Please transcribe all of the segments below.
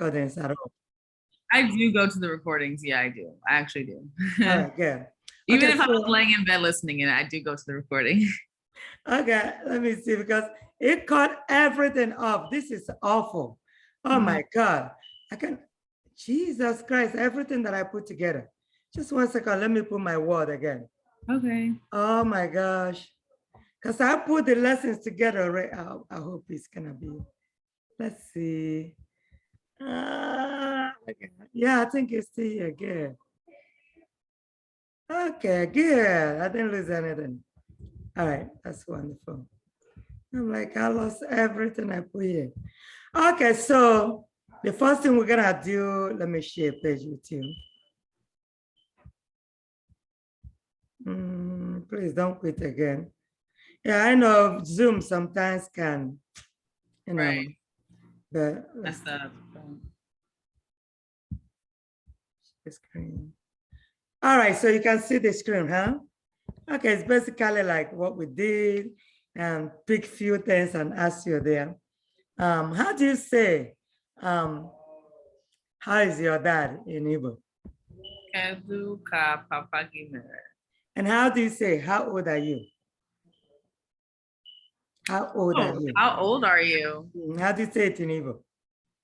recordings at all? I do go to the recordings. Yeah, I do. I actually do. All right, good. Even if I was laying in bed listening in, I do go to the recording. Okay, let me see, because it cut everything off. This is awful. Oh my God. I can, Jesus Christ, everything that I put together. Just 1 second, let me put my word again. Okay. Oh my gosh. Because I put the lessons together, right? I hope it's gonna be, let's see. Okay. Yeah, I think it's still here, good. Okay, good. I didn't lose anything. All right, that's wonderful. I'm like, I lost everything I put here. Okay, so the first thing we're gonna do, let me share a page with you. Please don't quit again. Yeah, I know Zoom sometimes can, you know, Right. but That's the screen. All right, so you can see the screen, huh? Okay, it's basically like what we did, and pick few things and ask you there. How do you say, how is your dad in Igbo? Kedu ka papa gị mere? And how do you say, how old are you? How old are you? How old are you? How do you say it in Igbo?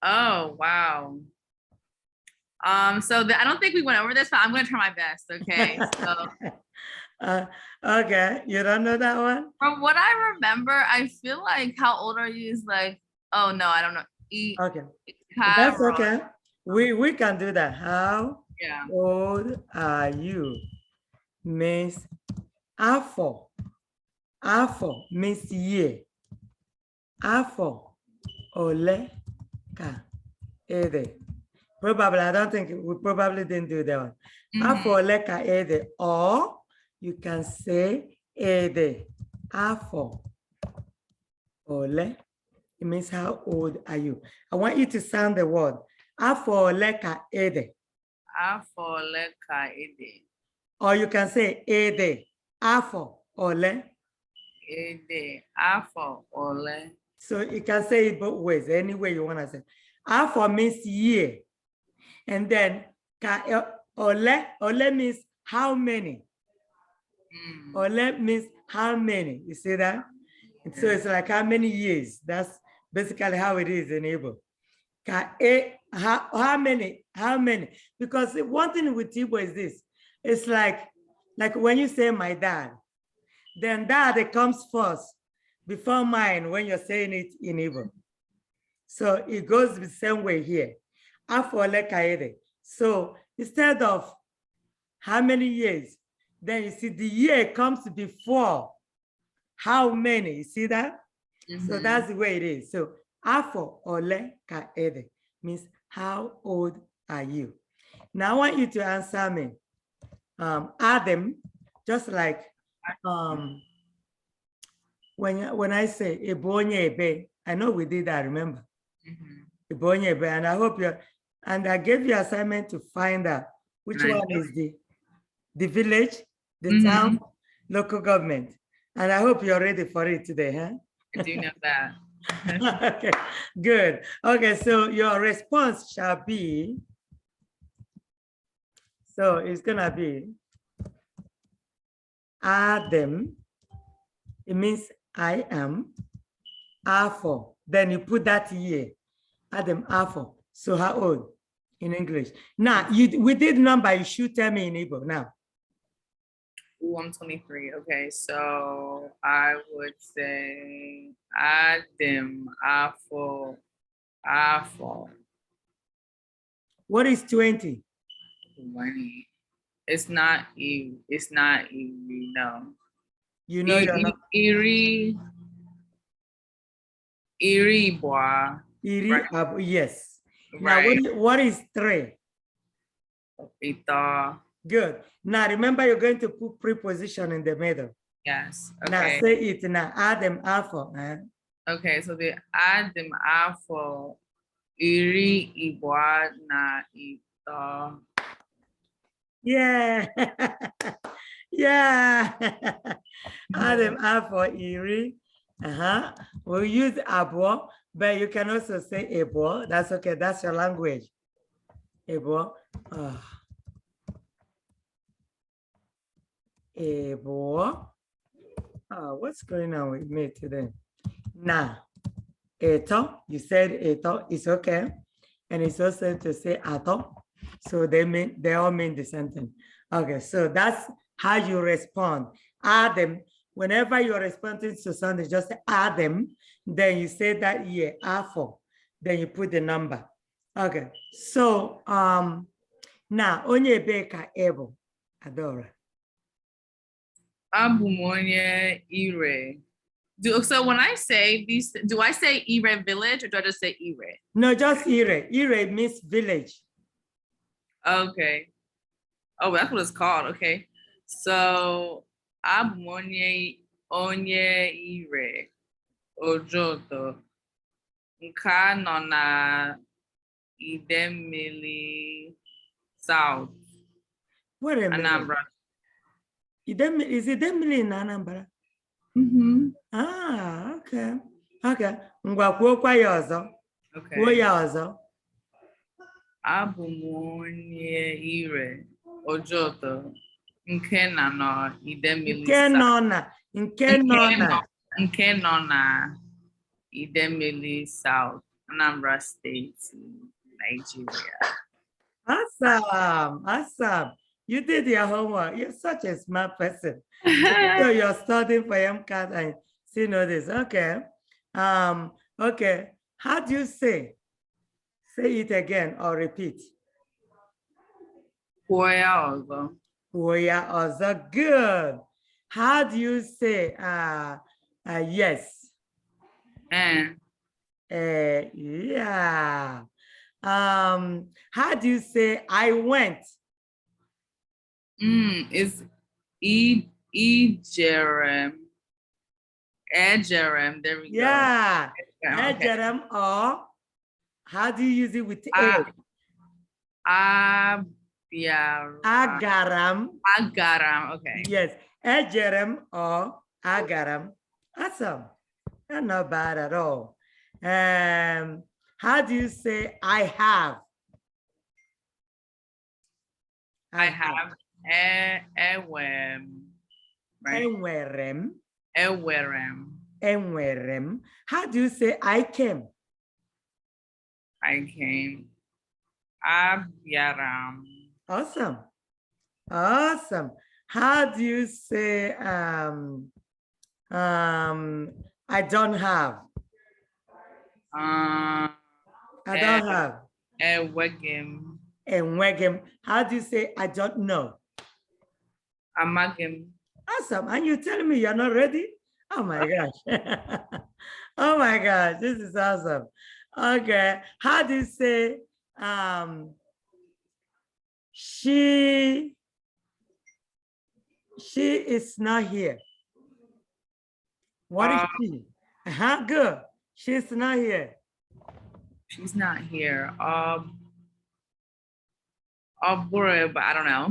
Oh, wow. So I don't think we went over this, but I'm going to try my best. Okay. So okay, you don't know that one? from what I remember, I feel like how old are you is like, oh no, I don't know. Okay, that's okay. We can do that. How old are you? Means afọ. Afọ means year. Afọ ole ka ede. Probably, I don't think we probably didn't do that one. Afọ ole ka ede, or you can say ede. Afọ ole. It means how old are you? I want you to sound the word. Afọ ole ka ede. Afọ ole ka ede. Or you can say ede. Afọ ole. Ede. Afọ ole. So you can say it both ways, any way you want to say. Afọ means year. And then ole means how many. Ole means how many. You see that? And so it's like how many years. That's basically how it is in Igbo. How many? How many? Because one thing with Igbo is this. It's like when you say my dad, then dad comes first before mine when you're saying it in Igbo. So it goes the same way here. So instead of how many years, then you see the year comes before how many. You see that? So that's the way it is. So afo ole ka ede means how old are you? Now I want you to answer me. Adam, just like when I say ebonye ebe, I know we did that, remember? Ebonye ebe, and I hope you're, and I gave you assignment to find out which one is the village, the town, local government. And I hope you're ready for it today, huh? I do know that. Okay, good. Okay, so your response shall be, so it's gonna be Adam. It means I am. Afo. Then you put that year. Adam Afo. So how old in English? Now we did number. You should tell me in Igbo now. Ooh, I'm 23. Okay, so I would say Adam Afo. What is 20? 20. It's not E. It's not E. No. You know you're not. Iri bois. Iri, yes. Right. Now what is 3? Ita. Good. Now remember, you're going to put preposition in the middle. Yes. Okay. Now say it now. Adam Afo. Okay, so the Adam Afo Iri Ibwa na Ita. Yeah. Yeah. Adam Afo Iri We'll use abo, but you can also say ebo. That's okay. That's your language. Ebo. Ebo. What's going on with me today? Now, eto. You said eto. It's okay. And it's also to say ato. So they all mean the same thing. Okay, so that's how you respond. Add them. Whenever you're responding to something, just add them. Then you say that yeah, afo. Then you put the number. Okay, so now onye beka ebo Adora. Abumonye Ire. So when I say these, do I say Ire village or do I just say Ire? No, just Ire. Ire means village. Okay. Oh, that's what it's called. Okay. So Abumonye Onye Ire Ojoto Nka nọ na Idemili South. Wait a minute. Anambra. Is Idemili in Anambra? Okay. Okay. Ngwa kwuokwa ya ọzọ. Okay. Kwuo ya ọzọ. Abụ m onye ire Ojoto nke na nọ Idemili nke nọ na Idemili South, Anambra State, Nigeria. Awesome. Awesome. You did your homework. You're such a smart person. So you're studying for MCAT and still know this. Okay. Okay. How do you say? Say it again or repeat. Kwuo ọzọ. Kwuo ọzọ. Good. How do you say yes? Yeah. How do you say I went? It's Ejerem. There we go. Yeah. Ejerem, or how do you use it with A? Agaram. Agaram, okay. Yes. Ejerem or agaram. Awesome. That's not bad at all. How do you say I have? I have. Enwerem. Ewerem. How do you say I came? I came. Abyaram. Awesome. Awesome. How do you say I don't have? I don't have. Enwegem. How do you say I don't know? Amagem. Awesome. And you telling me you're not ready? Oh my gosh. Oh my gosh, this is awesome. Okay. How do you say she is not here? What is she? Good. She's not here. She's not here. But I don't know.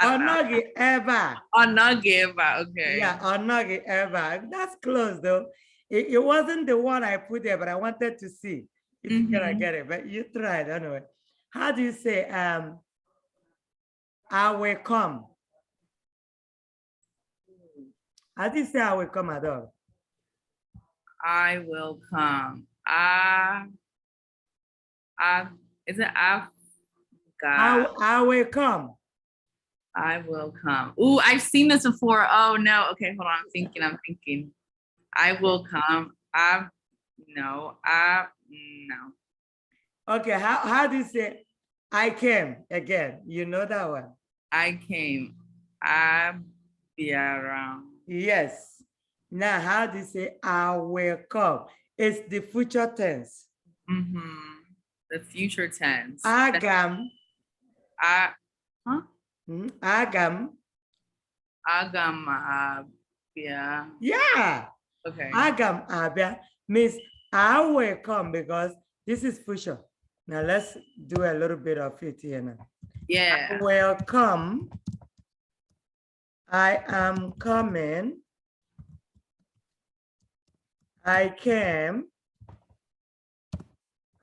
Onagi Eva. Onagi Eva, okay. Yeah, Onagi Eva. That's close though. It wasn't the one I put there, but I wanted to see if you're gonna get it. But you tried anyway. How do you say I will come? How do you say I will come, Adore? I will come. Is it I will come. I will come. Ooh, I've seen this before. Oh no. Okay, hold on. I'm thinking. I will come. No. Okay, how do you say I came again? You know that one. I came. I be around. Yes. Now, how do you say I will come? It's the future tense. The future tense. Agam. Agam. Agam abia. Yeah. Okay. Agam abia means I will come because this is future. Now let's do a little bit of it here now. Yeah. I will come. I am coming. I came.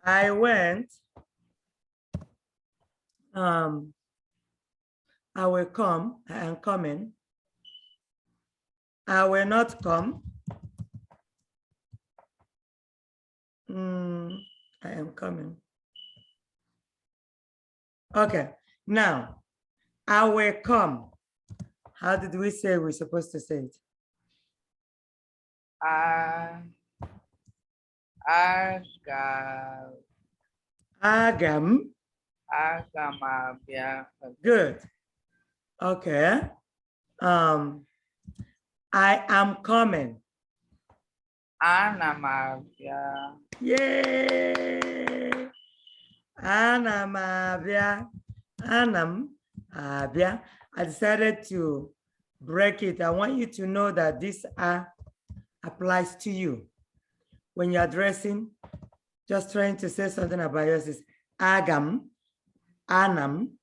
I went. I will come. I am coming. I will not come. I am coming. Okay, now I will come. How did we say we're supposed to say it? Agam. Good. Okay. I am coming. Yay. Anam abia. Anam abia. I decided to break it. I want you to know that this applies to you. When you're addressing, just trying to say something about yours is agam, anam,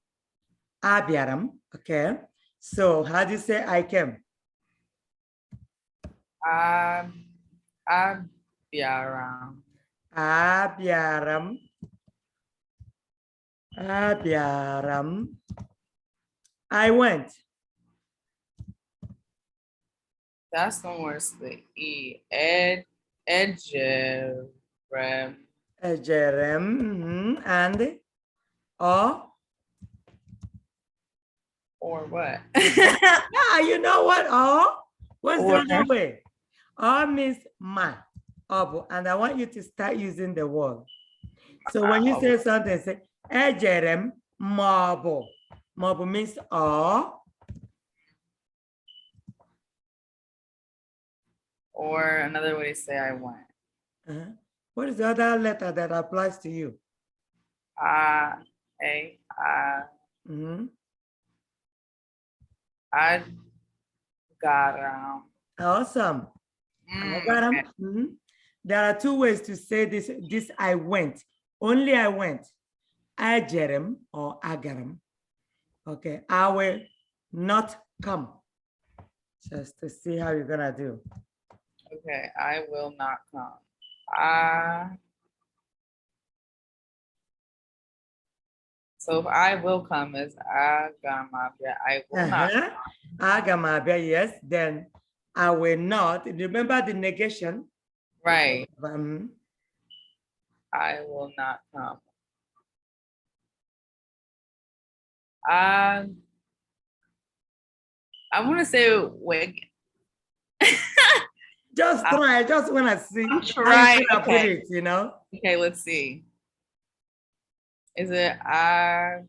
abiaram. Okay. So how do you say I came? Abiaram. Abiaram. Abiaram. I went. That's the worst the E. Edgerem. Jerem. And or what? Yeah, you know what? What's the other way? Means ma. And I want you to start using the word. So when you say something, say Jerem marble. Marble means or another way to say I went. What is the other letter that applies to you? I got Awesome. There are two ways to say this. This I went. Only I went. Ajerem or agaram. Okay. I will not come. Just to see how you're gonna do. Okay, I will not come. So if I will come is agamabia. I will not. Agamabia, yes. Then I will not. Remember the negation? Right. I will not come. I want to say wait. Just try. I just want to see how you put it, you know? Okay, let's see. Is it agaramabia?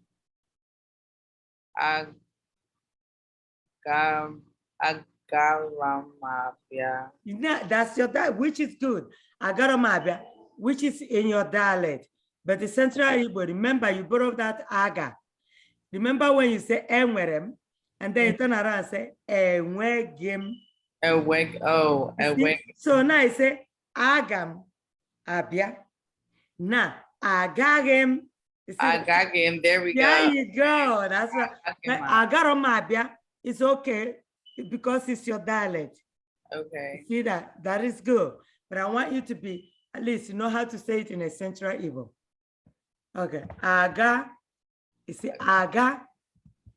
That's your dialect, which is good. Agaramabia, which is in your dialect. But the Central Igbo, remember you borrow that aga. Remember when you say enwerem, and then you turn around and say enwegim. Awake. So now I say agam abia. Now agagem. Agagem. There we go. There you go. That's right. Agaramabia is okay because it's your dialect. Okay. See that? That is good. But I want you to be, at least you know how to say it in a Central Igbo. Okay. Aga. You see aga.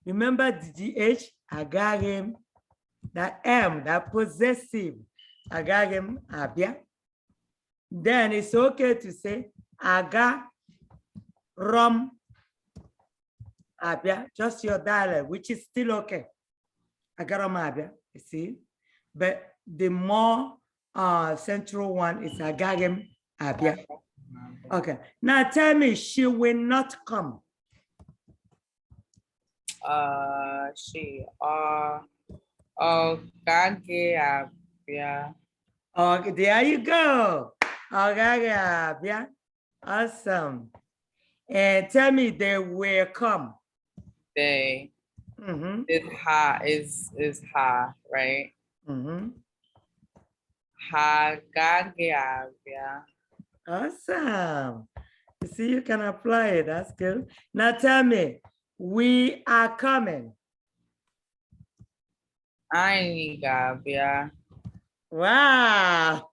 Remember the GH? Agagem. That M, that possessive. Agagem abia. Then it's okay to say aga rom abia. Just your dialect, which is still okay. Agarom abia. You see? But the more central one is agagem abia. Okay. Now tell me, she will not come. She Ogage abia. Okay, there you go. Ogage abia. Awesome. And tell me they will come. They. Is ha, right? Hagage abia. Awesome. You see, you can apply it. That's good. Now tell me, we are coming. Anyị ga-abịa. Wow.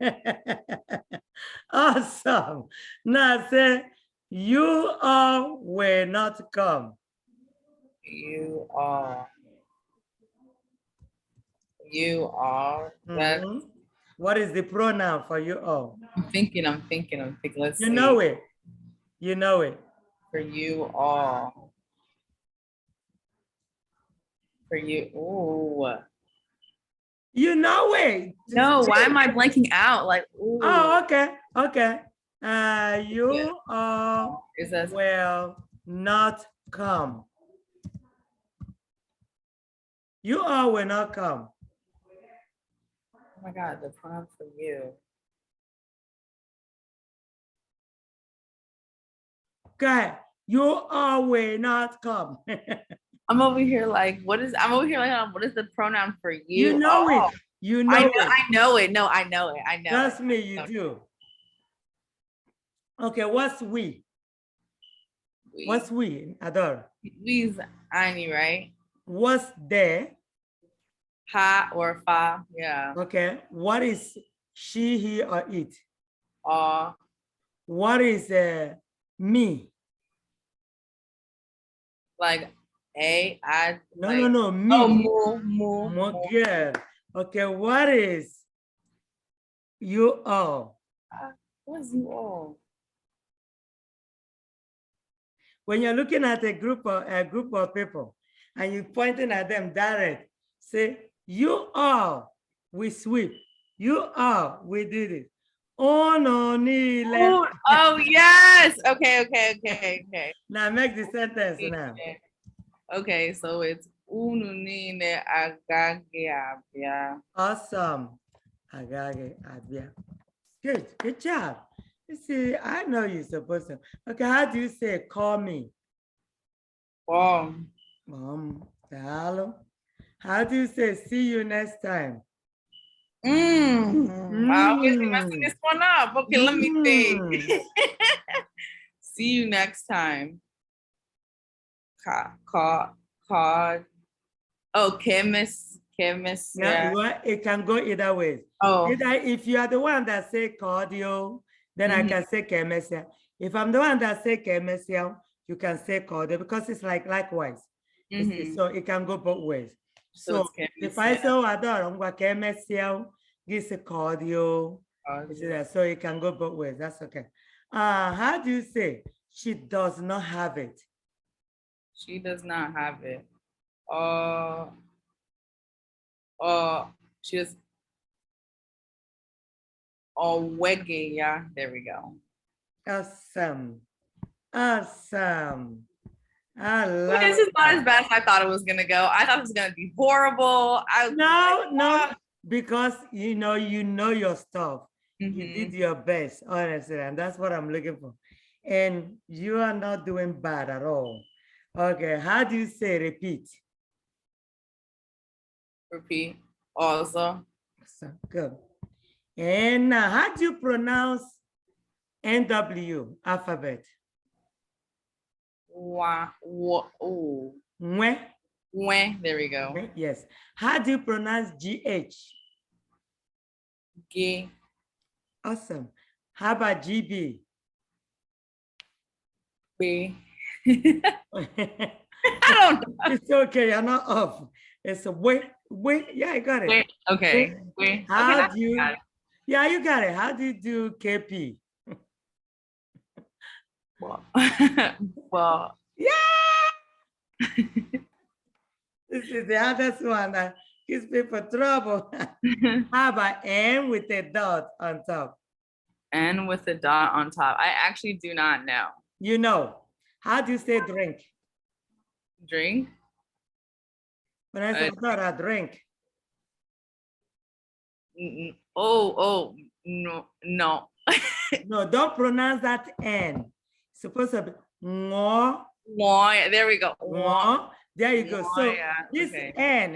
Awesome. Now say, you all will not come. You are. You are. Mhm. What is the pronoun for you all? I'm thinking. Let's see. You know it. You know it. For you all. For you. Ooh. You know it. No, why am I blanking out? Like, ooh. Oh, okay. Okay. You all Is that will not come. You all will not come. oh my God, the pronoun for you. Okay. You all will not come. I'm over here like, what is the pronoun for you? You know it. You know it. I know it. No, I know it. Trust me, you do. Okay, what's we? What's we, Adore? We's Annie, right? What's there? Ha or fa, yeah. Okay, what is she, he, or it? What is me? Like a, I. No, like, no, no, me. Oh, More good. Okay, what is you all? What's you all? When you're looking at a group of people and you're pointing at them direct, say, you all, we sweep. You all, we did it. Oh, no, Ooh, oh, yes. Okay. Now make the sentence now. Okay, so it's ununine agage abia. Awesome. Agage abia. Good job. You see, I know you're supposed to. Okay, how do you say call me? Hello. How do you say see you next time? I always be messing this one up. Okay, let me think. See you next time. Oh, chemist. Yeah, it can go either way. Oh. Either if you are the one that say cardio, then I can say chemesia. If I'm the one that say chemesia, you can say cardio because it's like likewise. So it can go both ways. So if I say adore chemesia, this is cardio. So it can go both ways. That's okay. How do you say she does not have it? She does not have it. She was wege, yeah. There we go. Awesome. Awesome. I love this is not as bad as I thought it was gonna go. I thought it was gonna be horrible. No, because you know your stuff. You did your best, honestly, and that's what I'm looking for. And you are not doing bad at all. Okay, how do you say repeat? Repeat. Also. So good. And now, how do you pronounce NW alphabet? There we go. Yes. How do you pronounce GH? G. Awesome. How about GB? B. I don't know. It's okay. You're not off. It's a wait. Yeah, I got it. Wait. Okay. Wait. How do you? Yeah, you got it. How do you do KP? Well. Yeah. This is the hardest one that gives people trouble. How about N with a dot on top? N with a dot on top. I actually do not know. You know. How do you say drink? Drink? When I say I drink. No. No, don't pronounce that N. It's supposed to be ngo. There we go. Ngo. There you go. So this N,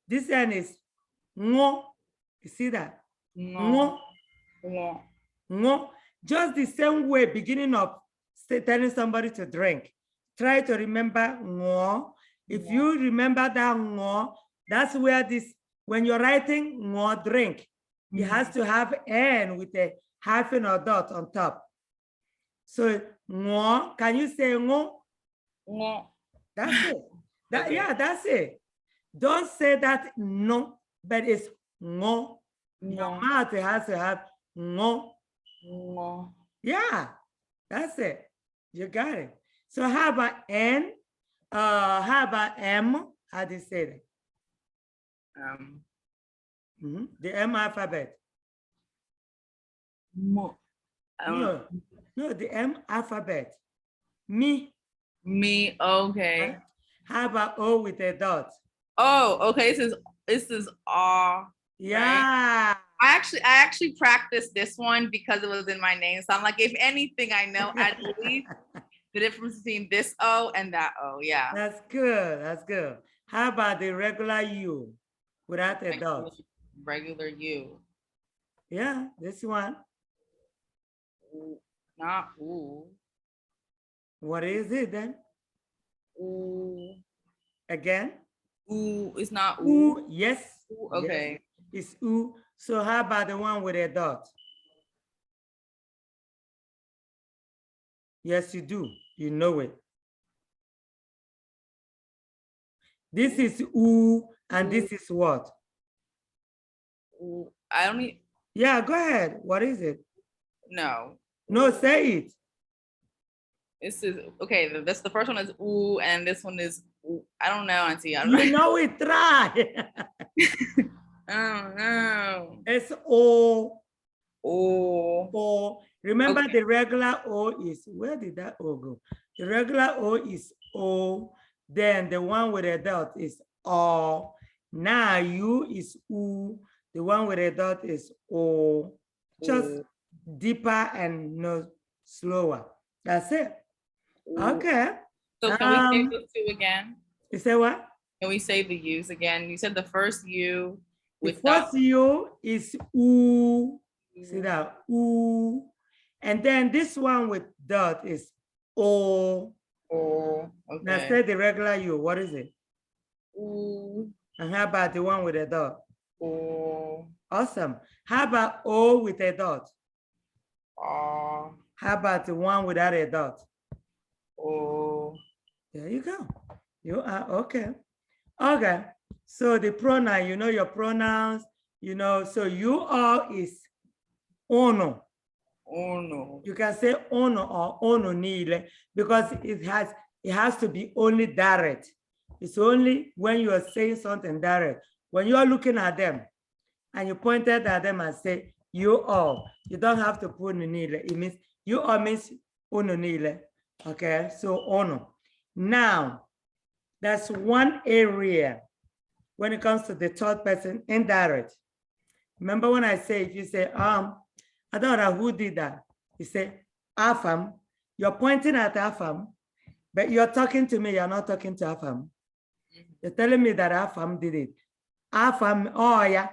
this N is ngo. You see that? Ngo. Ngo. Just the same way, beginning of telling somebody to drink. Try to remember ngo. If you remember that ngo, that's where this when you're writing ngo drink, it has to have N with a hyphen or dot on top. So ngo, can you say ngo? Ngo. That's it. That, Okay. yeah, that's it. Don't say that no, but it's ngo. Your mouth has to have ngo. Ngo. Yeah, that's it. You got it. So how about N? How about M? How do you say that? The M alphabet. Mo. No, the M alphabet. Me. Me. Okay. How about O with a dot? Oh, okay. This is all. Yeah. Right? I actually practiced this one because it was in my name. So I'm like, if anything, I know at least the difference between this O and that O. Yeah. That's good. That's good. How about the regular U without a dot? Regular U. Yeah, this one. Not ooh. What is it then? Ooh. Again? Ooh, it's not ooh. Ooh, yes. Ooh, okay. Yes, it's ooh. So how about the one with a dot? Yes, you do. You know it. This is ooh, and this is what? Ooh, I don't need. Yeah, go ahead. What is it? No. No, say it. This is okay. That's the first one is ooh, and this one is ooh. I don't know, Auntie. You know it. Try. I don't know. It's O. O. O. Remember the regular O is, where did that O go? The regular O is O. Then the one with a dot is O. Now U is U. The one with a dot is O. Just deeper and no slower. That's it. Okay. So can we say those two again? You say what? Can we say the U's again? You said the first U. The first U is U. See that? U. And then this one with dot is O. O. Okay. Now say the regular U. What is it? O. And how about the one with a dot? O. Awesome. How about O with a dot? O. How about the one without a dot? O. There you go. You are okay. Okay. So the pronoun, you know your pronouns, you know, so you are is ono. Ono. You can say ono or ono nile because it has to be only direct. It's only when you are saying something direct. When you are looking at them and you pointed at them and say you are, you don't have to put nile. It means you are means ono nile. Okay, so ono. Now, that's one area when it comes to the third person indirect. Remember when I say, if you say, I don't know who did that. You say, Afam, you're pointing at Afam, but you're talking to me, you're not talking to Afam. You're telling me that Afam did it. Afam, oh yeah.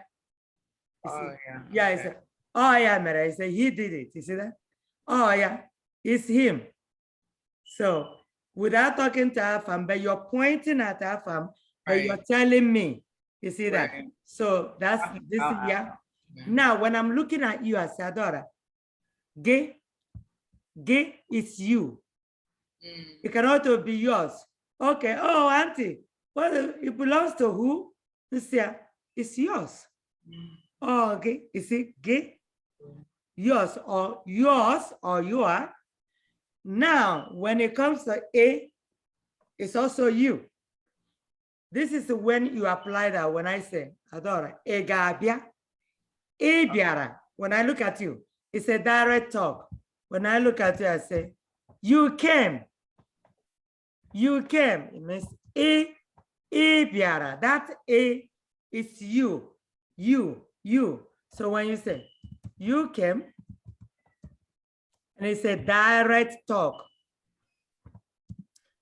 Oh yeah. Yeah, okay. I said, oh yeah, Mary. I say, he did it. You see that? Oh yeah, it's him. So without talking to Afam, but you're pointing at Afam, but you're telling me. You see that? So that's this, yeah. Now, when I'm looking at you as Adora, gay is you. It can also be yours. Okay. Oh, Auntie, well, it belongs to who? It's yours. Oh, okay. Is it gay? Yours or you are. Now, when it comes to a, it's also you. This is when you apply that. When I say, Adora, e gabia, e biara. When I look at you, it's a direct talk. When I look at you, I say, you came. You came. It means e biara. That a is you. So when you say, you came, and it's a direct talk.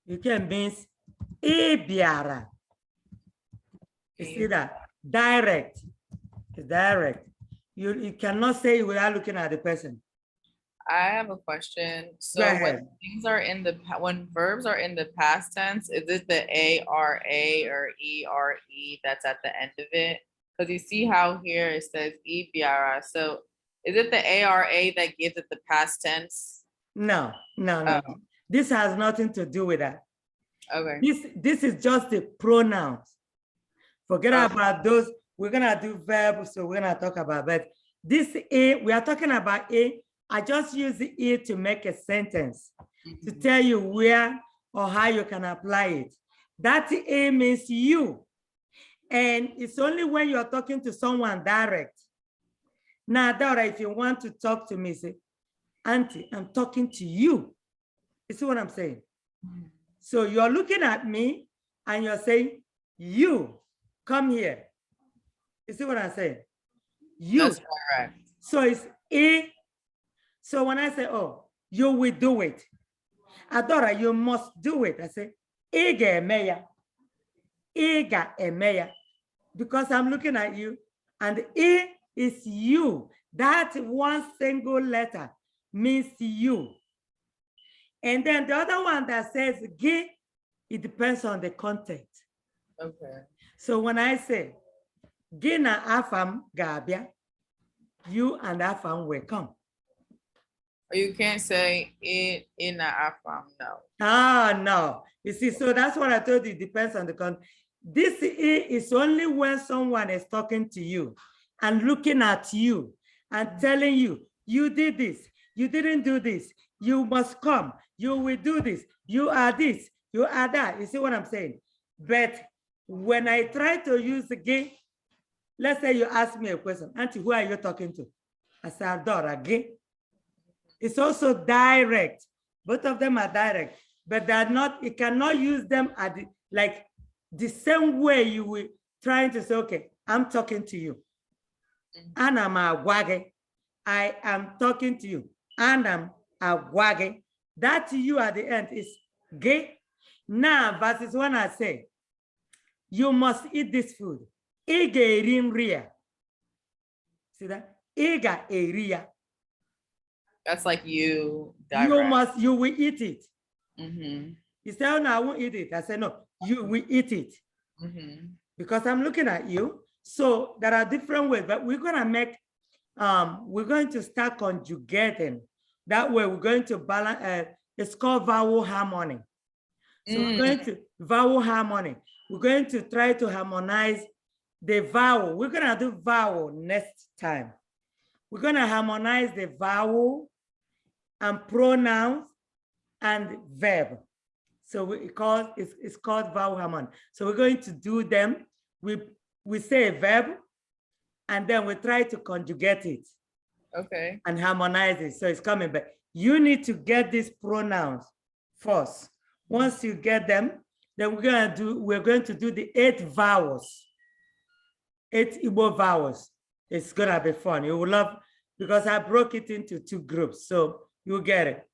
You can means e biara. You see that? Direct. It's direct. You cannot say it without looking at the person. I have a question. So when things are in the, when verbs are in the past tense, is it the ARA or ERE that's at the end of it? Because you see how here it says EBRA. So is it the ARA that gives it the past tense? No. This has nothing to do with that. Okay. This is just the pronouns. Forget about those. We're gonna do verbs, so we're gonna talk about that. This A, we are talking about A. I just use the A to make a sentence to tell you where or how you can apply it. That A means you. And it's only when you're talking to someone direct. Now, Dora, if you want to talk to me, say, Auntie, I'm talking to you. You see what I'm saying? So you're looking at me and you're saying, you, come here. You see what I'm saying? You. That's correct. So it's A. So when I say, oh, you will do it. Adora, you must do it. I say, Ega emeya. Ega emeya. Because I'm looking at you and A is you. That one single letter means you. And then the other one that says ge, it depends on the content. Okay. So when I say, ge na afam gabia, you and afam will come. Or you can't say it in the afam, no. Ah, no. You see, so that's what I told you, it depends on the content. This is only when someone is talking to you and looking at you and telling you, you did this, you didn't do this, you must come, you will do this, you are this, you are that. You see what I'm saying? But when I try to use the gay, let's say you ask me a question, Auntie, who are you talking to? I say, Adora, gay. It's also direct. Both of them are direct, but they're not, you cannot use them at the, like, the same way you were trying to say, okay, I'm talking to you. Anam agwage. I am talking to you. Anam agwage. That you at the end is gay. Now, verses 1 I say, you must eat this food. Ige erim ria. See that? Iga eria. That's like you. Direct. You will eat it. Mm-hmm. You say, oh, no, I won't eat it. I say, no, you will eat it. Mm-hmm. Because I'm looking at you. So there are different ways, but we're going to make, we're going to start conjugating. That way we're going to balance, it's called vowel harmony. So we're going to vowel harmony. We're going to try to harmonize the vowel. We're going to do vowel next time. We're going to harmonize the vowel and pronouns and verb. So it's called vowel harmony. So we're going to do them. We say a verb and then we try to conjugate it. Okay. And harmonize it. So it's coming back. You need to get these pronouns first. Once you get them, then we're going to do the 8 vowels. 8 Igbo vowels. It's gonna be fun. You will love, because I broke it into 2 groups. So you get it.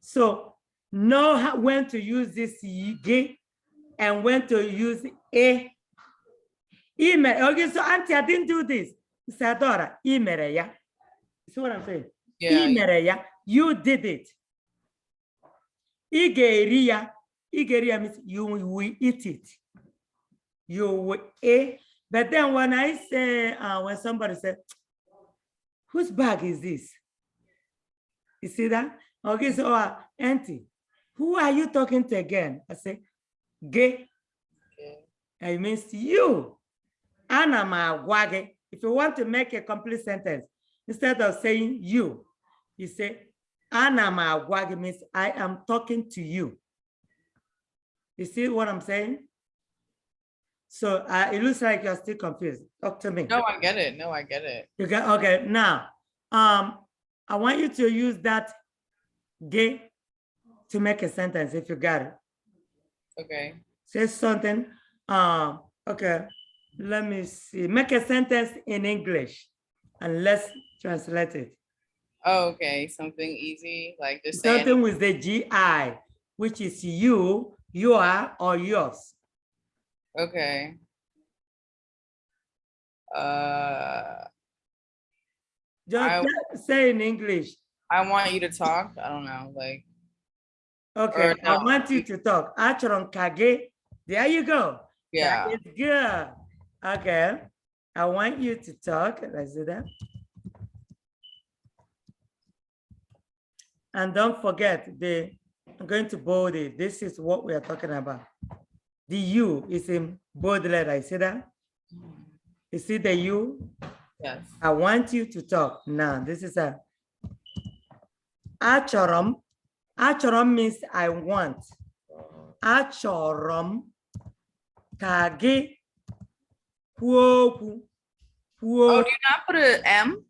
So know when to use this G and when to use A. Email. Okay, so Auntie, I didn't do this. Isadora, email, yeah. See what I'm saying? Yeah. Email, yeah. You did it. Igeria. Igeria means you will eat it. You will eat. But then when I say, when somebody said, whose bag is this? You see that? Okay, so Auntie, who are you talking to again? I say, gay. Okay. It means you. Anama wage. If you want to make a complete sentence, instead of saying you, you say, Anama wage means I am talking to you. You see what I'm saying? So it looks like you're still confused. Talk to me. No, I get it. No, I get it. You got, okay, now, I want you to use that gay to make a sentence if you got it. Okay. Say something. Okay, let me see. Make a sentence in English and let's translate it. Oh, okay, something easy, like just something with the GI, which is you, your, or yours. Okay. Just say in English. I want you to talk. I don't know, like. Okay, no, I want you to talk. Acharon kage. There you go. Yeah. That is good. Okay. I want you to talk. Let's do that. And don't forget, I'm going to bold it. This is what we are talking about. The U is in bold letter. You see that? You see the U? Yes. I want you to talk. Now, this is a achorum. Achorum means I want. Achorum kage kuoku. Oh, do you not put an M?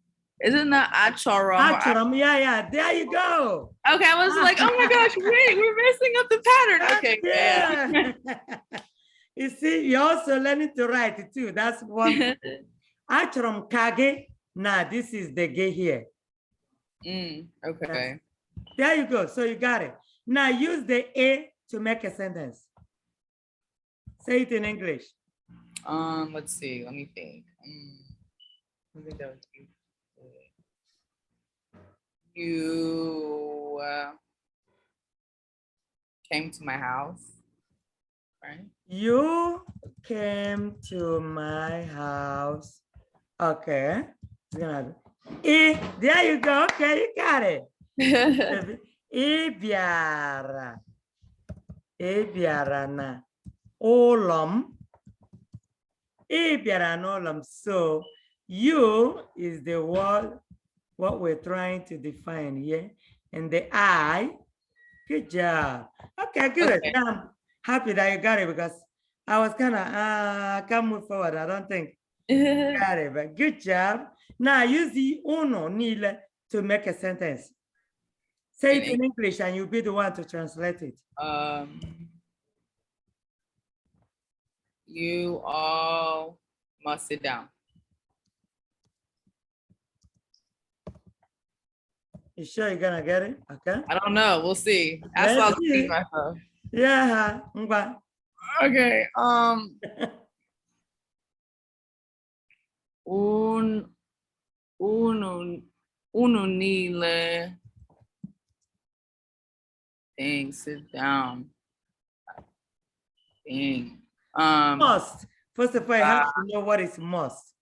Isn't that achorum? Achorum, yeah. There you go. Okay, I was like, oh my gosh, wait, we're messing up the pattern. Okay, yeah. You see, you're also learning to write it too. That's one. Achorum kage. Now, this is the ge here. Okay. There you go. So you got it. Now use the A to make a sentence. Say it in English. Let's see. Let me think. You came to my house, right? You came to my house. Okay. E, there you go. Okay, you got it. Ebiara. Ebiara na olam. Ebiara na olam. So you is the word, what we're trying to define here. And the I, good job. Okay, good. Okay. Now I'm happy that you got it because I was kind of, I can't move forward. I don't think you got it, but good job. Now use the uno, nile, to make a sentence. Say it in English and you'll be the one to translate it. You all must sit down. You sure you're gonna get it? Okay. I don't know. We'll see. That's why I was repeating myself. Yeah. Okay. Uno nile. Dang, sit down. Dang. Must. First of all, you have to know what is must.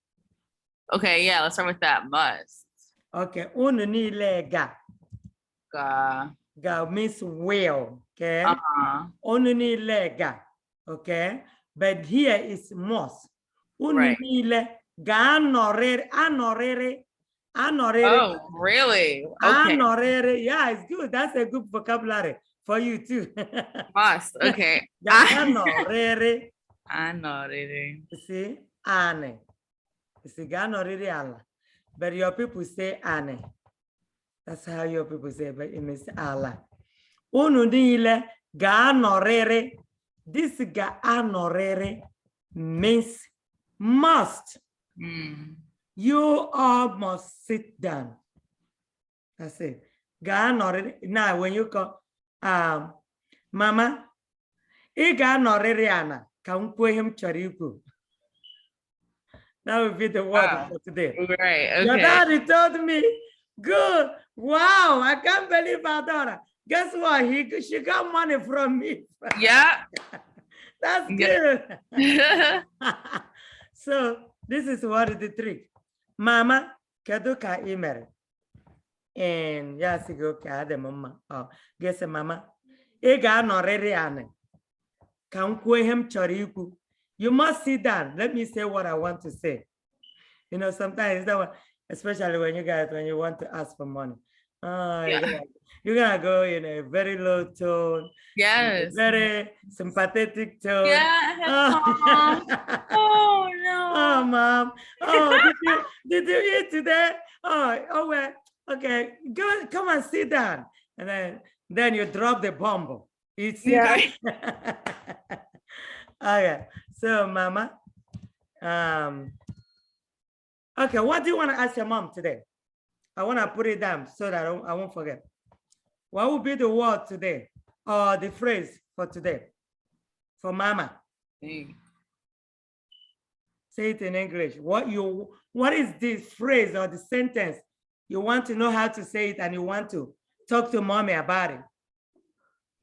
Okay, yeah, let's start with that. Must. Okay. Uno nile ga. Ga means will. Okay. Uno nile ga. Okay. But here is must. Uno nile ga anorere. Oh, really? Okay. Yeah, it's good. That's a good vocabulary for you too. Must. Okay. Anorere. You see, ane. You see, ganorere ala. But your people say ane. That's how your people say, but it means ala. Unu niile ganorere. This ganorere means must. You all must sit down. That's it. Now, when you call, Mama, I got ana. Come put him chariku. That would be the word for today. Right. Okay. Your daddy told me, good. Wow, I can't believe our daughter. Guess what? She got money from me. Yeah. That's good. So this is what is the trick. Mama, kedu ka imere? And ya sigo ka de mama. Oh, guess mama. I ga norere ane. Kan kwe hem choriku. You must sit down. Let me say what I want to say. You know, sometimes that one, especially when you want to ask for money. You're gonna go in a very low tone. Yes. Very sympathetic tone. Yeah. Oh no. Oh, Mom. Oh, did you eat today? Oh well. Okay, go, come and sit down. And then you drop the bomb. You see that? Okay, so Mama. Okay, what do you want to ask your mom today? I want to put it down so that I won't forget. What would be the word today or the phrase for today for Mama? Say it in English. What is this phrase or the sentence you want to know how to say it and you want to talk to Mommy about it?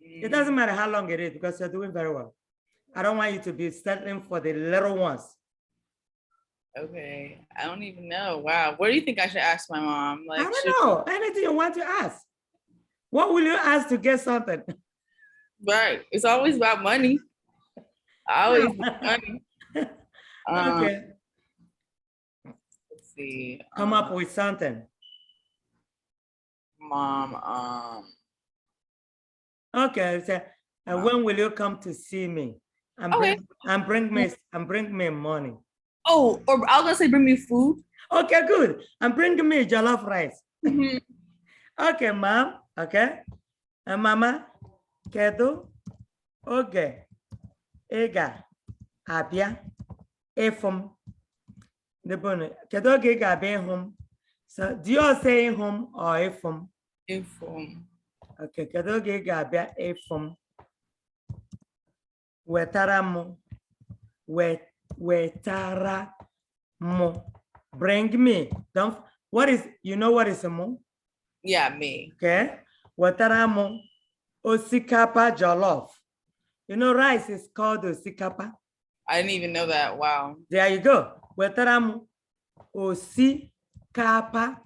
It doesn't matter how long it is because you're doing very well. I don't want you to be settling for the little ones. Okay, I don't even know. Wow, what do you think I should ask my mom? I Like, don't know. Anything you want to ask. What will you ask to get something? right, it's always about money. Always money. Okay. Let's see. Come up with something. Mom. Okay. So, when will you come to see me? And bring me money. Oh, or I was gonna say bring me food. Okay, good. And bring me jollof rice. Okay, mom. Okay. And mama, kedu oge ega abia ifum. Kedu oge ega abia ihum. So do you say ihum or ifum? Ifum. Okay, kedu oge ega abia ifum. Wetara mu. Wetara mu. Bring me. Don't. What is? You know what is a mu? Yeah, me. Okay. Wetara mu. Osikapa jollof. You know rice is called osikapa. I didn't even know that. Wow. There you go. Wetara mu. Osikapa.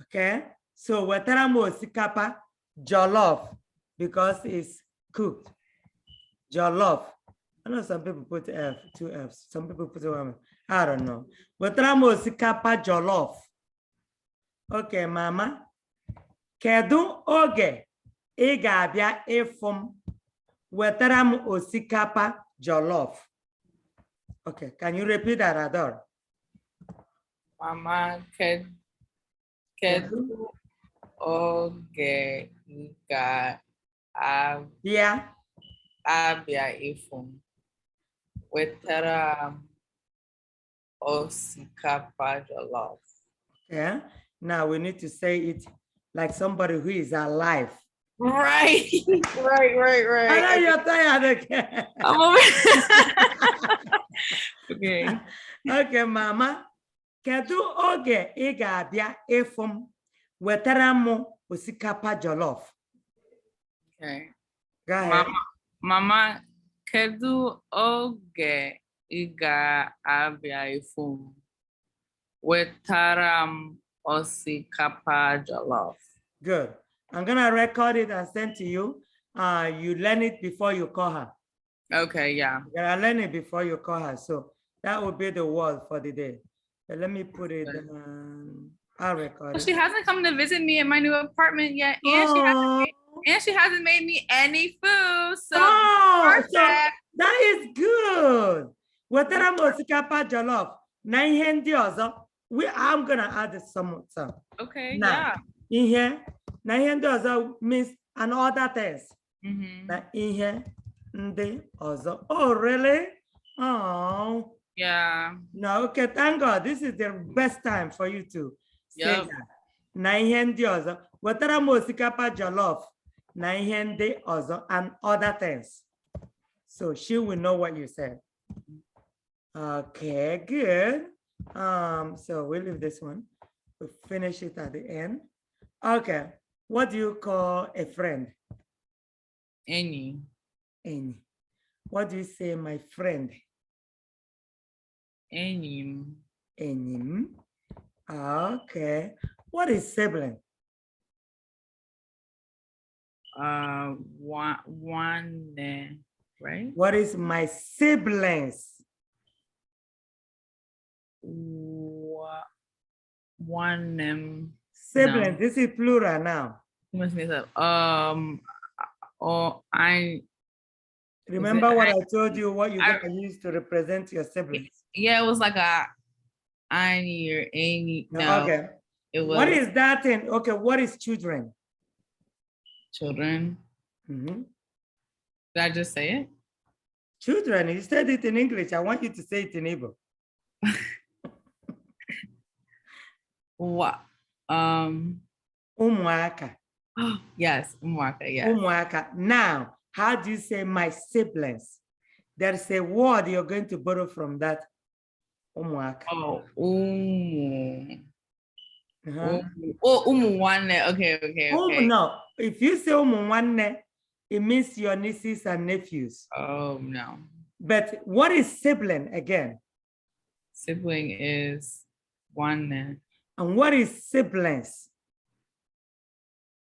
Okay. So wetara mu osikapa jollof because it's cooked. Jollof. I know some people put F, 2 Fs. Some people put 1. I don't know. Wetara mu osikapa jollof. Okay, mama. Kedu oge ị ga-abịa ịfụ m? Wetara m osikapa jollof. Okay, can you repeat that, Ador? Mama, kedu oge ị ga-abịa ịfụ m? Wetara m osikapa jollof. Yeah. Now we need to say it like somebody who is alive. Right. Right. I know you're tired again. I'm over. Okay. Okay, mama. Kedu oge ị ga-abịa ịfụ m? Wetara m osikapa jollof. Okay. Go ahead. Mama, kedu oge ị ga-abịa ịfụ m? Wetara m osikapa jollof. Good. I'm gonna record it and send to you. You learn it before you call her. Okay, yeah. You're gonna learn it before you call her. So that will be the word for the day. But let me put it. I'll record it. She hasn't come to visit me in my new apartment yet, and she hasn't made me any food. So, so that is good. Wetara m osikapa jollof. Na ihe ndị ọzọ. I'm gonna add some. Okay, now, yeah. Ihe na ihe ndị ọzọ means an other things. Na ihe ndị ọzọ. Oh, really? Oh. Yeah. No, okay, thank God. This is the best time for you to say that. Na ihe ndị ọzọ. Wetara m osikapa jollof. Na ihe ndị ọzọ and other things. So she will know what you said. Okay, good. So we'll leave this one. We'll finish it at the end. Okay. What do you call a friend? Any. What do you say, my friend? Any. Okay. What is sibling? One, right? What is my siblings? One. Siblings. No. This is plural now. I remember what I told you, what you're going to use to represent your siblings. Yeah, it was like a Annie or Amy. No. Okay. It was, what is that in? Okay, what is children? Children. Did I just say it? Children. You said it in English. I want you to say it in Igbo. What? Umuaka. Yes, umuaka, yes. Umuaka. Now, how do you say my siblings? There's a word you're going to borrow from that. Umuaka. Oh, umuwanne. Okay. No, if you say umuwanne, it means your nieces and nephews. Oh, no. But what is sibling again? Sibling is one. And what is siblings?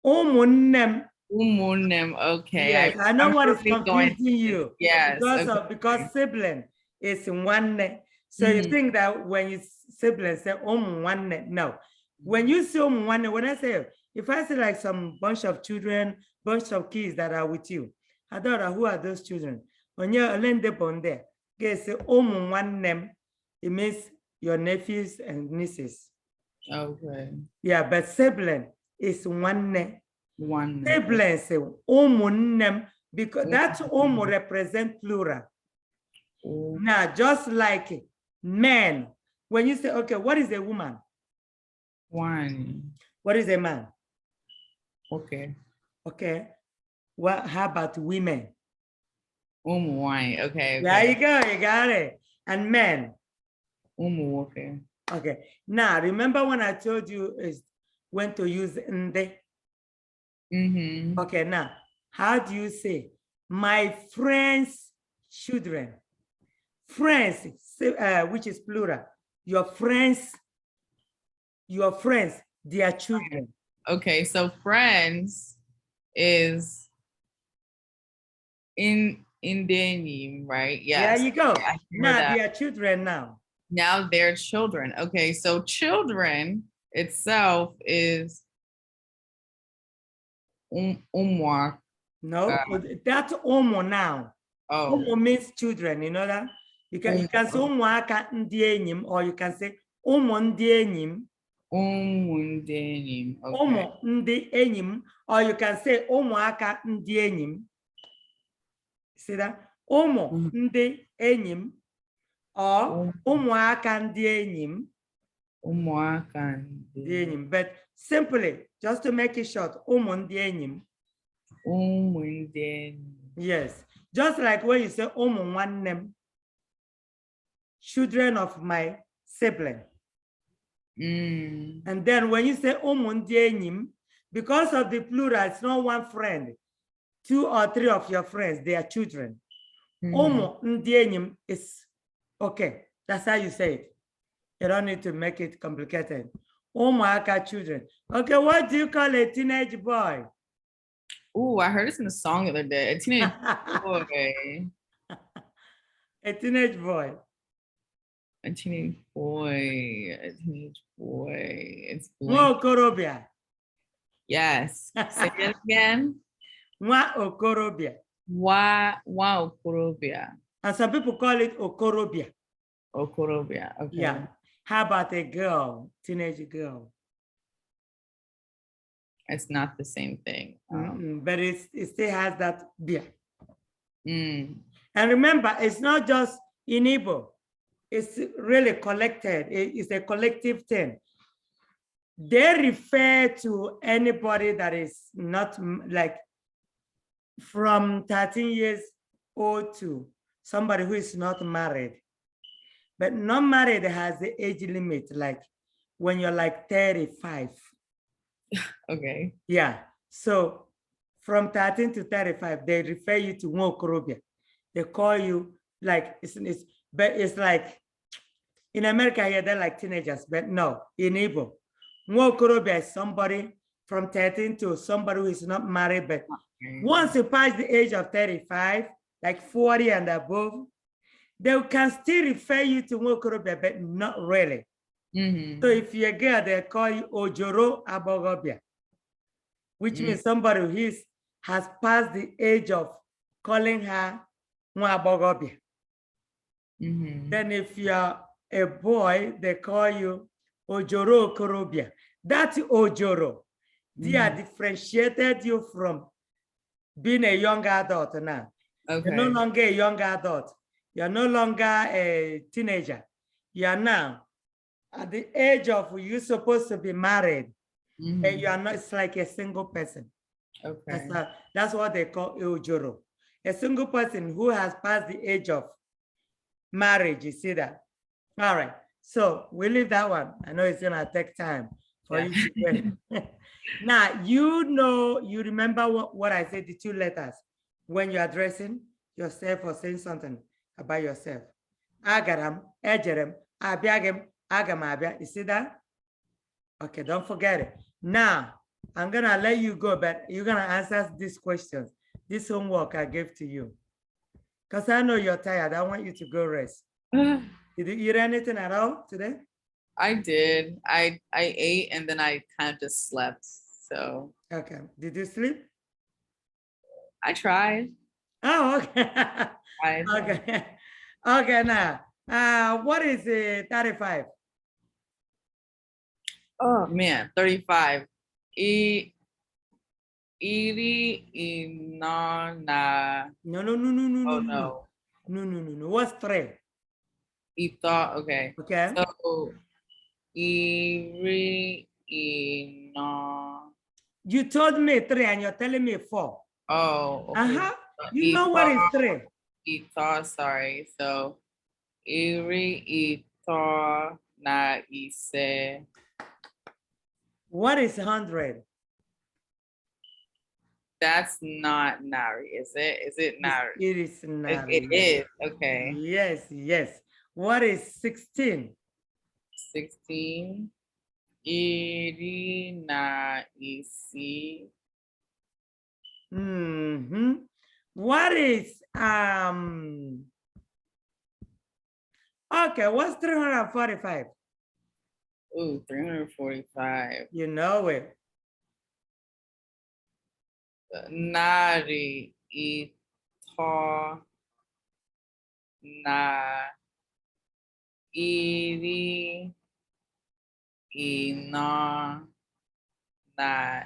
Umunnem. Okay. Yes, I know I'm what is really confusing you. Yes. Because sibling is one. So you think that when you siblings say one, no. When you say one, when I say, if I say like some bunch of children, bunch of kids that are with you, I thought, who are those children? When you're laying on there, get say one name, it means your nephews and nieces. Okay. Yeah, but sibling is one. One. Siblings, umunnem, because that umu represent plural. Now, just like men, when you say, okay, what is a woman? One. What is a man? Okay. Okay. Well, how about women? Wine. Okay. There you go. You got it. And men. Okay. Okay. Now, remember when I told you is when to use nde? Okay. Now, how do you say my friends' children? Friends, which is plural. Your friends, their children. Okay, so friends is in their name, right? Yes. There you go. Now their children now. Now they're children. Okay, so children itself is umwa. No, that's omo now. Oh. Omo means children, you know that? You can say umwaka ndi enyim, or you can say omo ndi enyim. Okay. Omo ndi enyim, or you can say umwaka ndi enyim. See that? Omo ndi enyim, or umwaka ndi enyim. Umwaka ndi enyim. But simply, just to make it short, omo ndi enyim. Yes, just like when you say omo one name, children of my sibling. And then when you say omo ndi enyim, because of the plural, it's not one friend, 2 or 3 of your friends, they are children. Omo ndi enyim is okay. That's how you say it. You don't need to make it complicated. Omo aka children. Okay, what do you call a teenage boy? Oh, I heard this in a song the other day. A teenage boy. A teenage boy. A teenage boy. A teenage boy. It's Mwa okorobia. Yes. Say it again. Mwa okorobia. Wa okorobia. And some people call it okorobia. Okorobia. Okay. Yeah. How about a girl, teenage girl? It's not the same thing. But it still has that beer. And remember, it's not just in Igbo. It's really collected. It's a collective thing. They refer to anybody that is not like from 13 years old to somebody who is not married. But not married has the age limit, like when you're like 35. Okay. Yeah. So from 13 to 35, they refer you to Nwokorobia. They call you like, but it's like, in America here, they're like teenagers, but no, in Igbo, Nwokorobia is somebody from 13 to somebody who is not married, but once you pass the age of 35, like 40 and above, they can still refer you to Nwokorobia, but not really. So if you're a girl, they call you Ojoro Abogobia, which means somebody who has passed the age of calling her Mwabogobia. Then if you're a boy, they call you Ojoro Okorobia. That's Ojoro. They are differentiated you from being a young adult now. Okay. You're no longer a young adult. You're no longer a teenager. You are now at the age of you're supposed to be married. And you are not, it's like a single person. Okay. That's what they call Ojoro. A single person who has passed the age of marriage, you see that? All right, so we leave that one. I know it's gonna take time for you to get. Now, you remember what I said, the 2 letters, when you're addressing yourself or saying something about yourself. Agaram, Ejerem, You see that? Okay, don't forget it. Now, I'm gonna let you go, but you're gonna answer these questions. This homework I gave to you. Because I know you're tired. I want you to go rest. Did you eat anything at all today? I did. I ate and then I kind of just slept. So okay. Did you sleep? I tried. Oh, okay. Okay. Okay, now. What is 35? Oh man, 35. No, No, no, no, no, no, oh no, no. No, no, no, no. What's 3? Okay. Okay. So no. You told me 3 and you're telling me 4. Oh, okay. Uh-huh. You know what is 3? Sorry. So na ise. What is 100? That's not nari, is it? Is it nari? It is nari. It is. Okay. Yes, yes. What is 16? 16. Iri na isi. What is okay, what's 345? Ooh, 345. You know it. Nari ito na iri ina na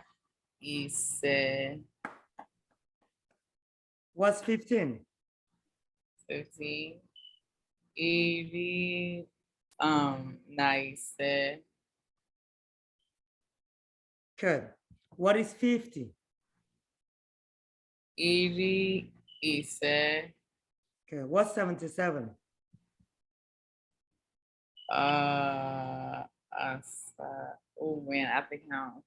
ise. What's 15? 15. Iri na ise. Good. What is 50? Iri ise. Okay. What's 77? Oh man, I have to count.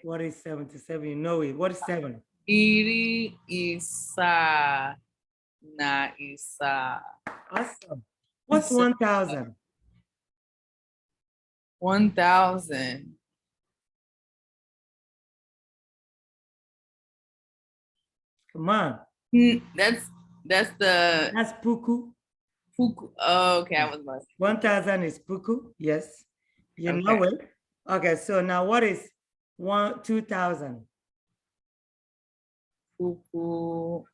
What is 77? You know it. What is 7? Iri isa na isa. Awesome. What's 1,000? 1,000. Come on. That's puku. Fuku. Oh, okay, I was lost. 1,000 is puku. Yes. You know it. Okay, so now what is 2,000? Fuku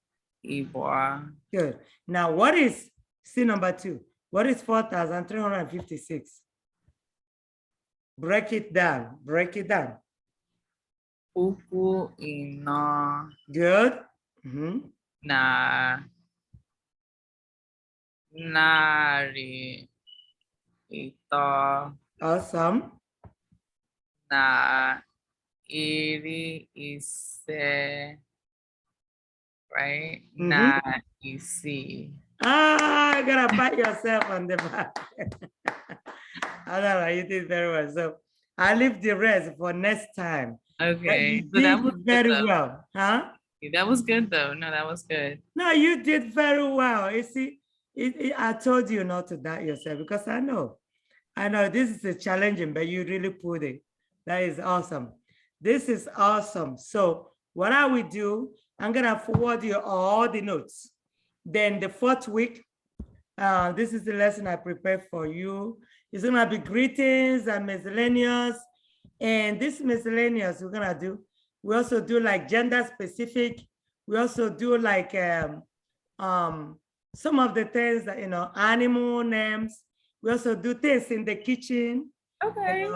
Ibwa. Good. Now what is C number 2? What is 4,356? Break it down. Break it down. Fuku Ina. Good. Na. Nari. Ito. Awesome. Na. Iri ise. Right? Na isi. Ah, you gotta pat yourself on the back. I don't know, you did very well. So I'll leave the rest for next time. Okay. You did very well. Huh? That was good though. No, that was good. No, you did very well. You see, I told you not to doubt yourself because I know this is a challenging, but you really put it. That is awesome. This is awesome. So what I will do, I'm gonna forward you all the notes. Then the 4th week, this is the lesson I prepared for you. It's gonna be greetings and miscellaneous. And this miscellaneous we're gonna do, we also do like gender specific. We also do like some of the things that, animal names. We also do things in the kitchen. Okay.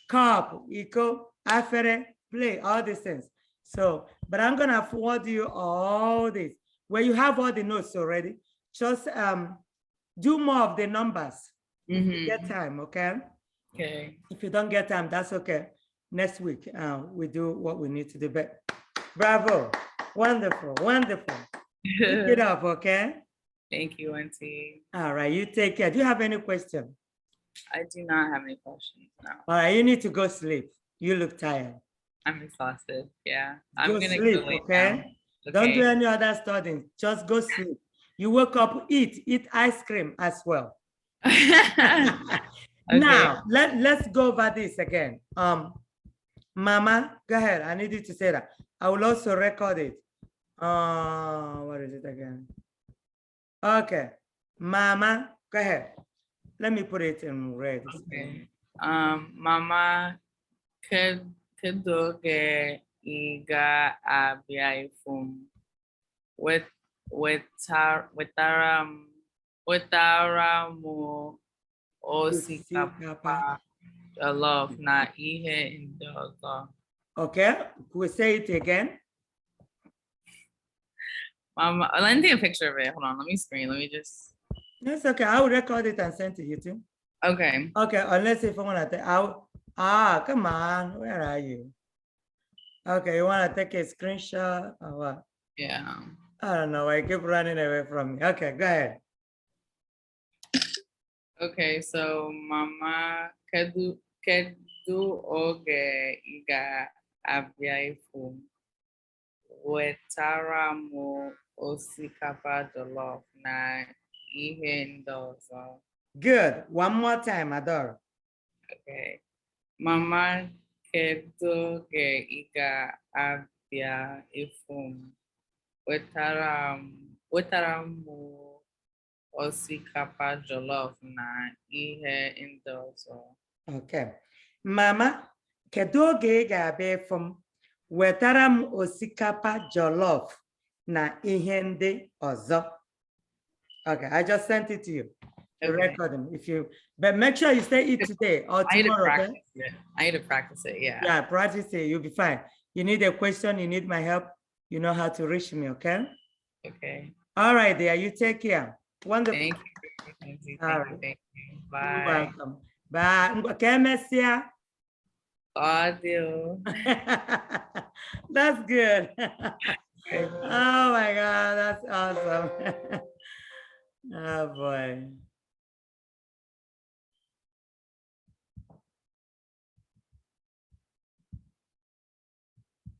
Cup, eco, afere, play, all these things. So, but I'm gonna forward you all this. Where you have all the notes already, just do more of the numbers. If you get time, okay? Okay. If you don't get time, that's okay. Next week, we do what we need to do. But bravo, wonderful, wonderful. Keep it up, okay? Thank you, Auntie. All right, you take care. Do you have any question? I do not have any questions now. All right, you need to go sleep. You look tired. I'm exhausted. Yeah, I'm gonna sleep, okay? Don't do any other studying. Just go sleep. You wake up, eat ice cream as well. Now, let's go over this again. Mama, go ahead. I need you to say that. I will also record it. What is it again? Okay. Mama, go ahead. Let me put it in red. Okay. Mama, kedoge iga abia ifum wetara mu osikapa jollof na ihe ndị ọzọ. Okay, we say it again. Let me take a picture of it. Hold on, let me screen. Let me just. That's okay. I will record it and send to you too. Okay. Okay, unless if I want to take, come on, where are you? Okay, you want to take a screenshot or what? Yeah. I don't know. I keep running away from me. Okay, go ahead. Okay, so Mama kedu oge iga abia ifu wetara mu osikapa jollof na ihe ndị ọzọ. Good. One more time, Adore. Okay. Mama kedu oge iga abia ifu wetara mu osikapa jollof na ihe ndị ọzọ. Okay. Mama, kedu oge ị ga-abịa ịfụ m? Wetara m osikapa jollof na ihe ndị ọzọ. Okay, I just sent it to you. To record them. But make sure you say it today or tomorrow. I need to practice it. Yeah. Yeah, practice it. You'll be fine. You need a question, you need my help. You know how to reach me, okay? Okay. All right, there. You take care. Wonderful. Thank you. Thank you. Thank you. Bye. You're welcome. Bye. Okay, Messia. Audio. That's good. Oh my God, that's awesome. Oh boy.